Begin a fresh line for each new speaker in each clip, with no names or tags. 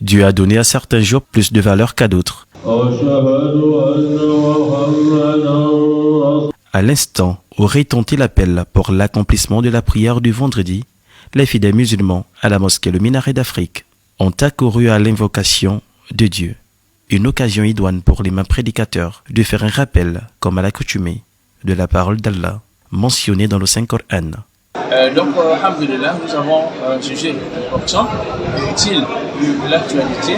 Dieu a donné à certains jours plus de valeur qu'à d'autres. À l'instant où retentit l'appel pour l'accomplissement de la prière du vendredi, les fidèles musulmans à la mosquée Le Minaret d'Afrique ont accouru à l'invocation de Dieu. Une occasion idoine pour les prédicateurs de faire un rappel, comme à l'accoutumée, de la parole d'Allah mentionnée dans le Saint-Coran.
Alhamdulillah, nous avons jugé important et utile de l'actualité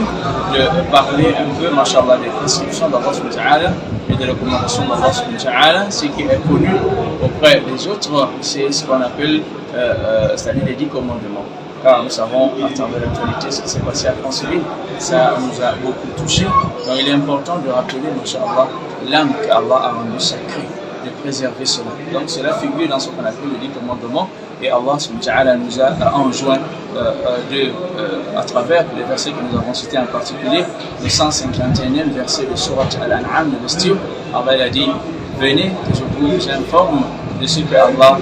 de parler un peu, mashallah, des prescriptions d'Allah subhanahu wa ta'ala et des recommandations d'Allah subhanahu wa ta'ala. Ce qui est connu auprès des autres, c'est ce qu'on appelle, c'est-à-dire les 10 commandements. Car nous savons à travers l'actualité ce qui s'est passé à Franceville, ça nous a beaucoup touché. Donc il est important de rappeler, mashallah, l'âme qu'Allah a rendue sacrée, de préserver cela. Donc cela figure dans ce qu'on appelle le 10 commandements et Allah subhanahu wa ta'ala nous a enjoint à travers les versets que nous avons cités en particulier, le 151e verset de Surat Al-An'am de l'Estiu. Allah a dit, venez que je vous informe de ce que Allah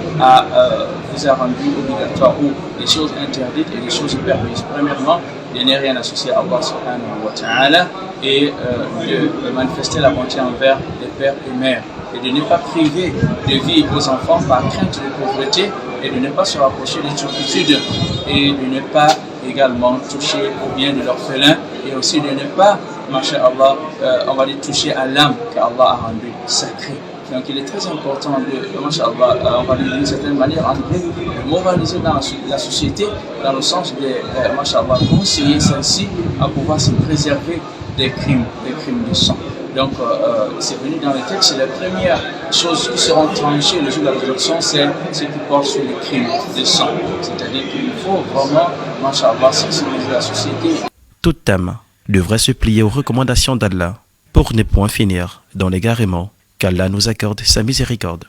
vous a rendu obligatoire ou des choses interdites et des choses permises. Premièrement, de ne rien associer à Allah subhanahu wa ta'ala et de manifester la bonté envers les pères et mères et de ne pas priver de vie vos enfants par crainte de pauvreté et de ne pas se rapprocher des turpitudes et de ne pas également toucher au bien de l'orphelin et aussi de ne pas, masha'Allah, on va dire toucher à l'âme qu'Allah a rendue sacrée. Donc il est très important de, masha'Allah, on va dire d'une certaine manière, de moraliser dans la société, dans le sens de, masha'Allah, conseiller celle-ci à pouvoir se préserver des crimes de sang. Donc, c'est venu dans le texte, c'est la première chose qui seront tranchées le jour de la résurrection, c'est ce qui porte sur les crimes de sang. C'est-à-dire qu'il faut vraiment, masha'Allah, sensibiliser la société.
Toute âme devrait se plier aux recommandations d'Allah pour ne point finir dans l'égarement, qu'Allah nous accorde sa miséricorde.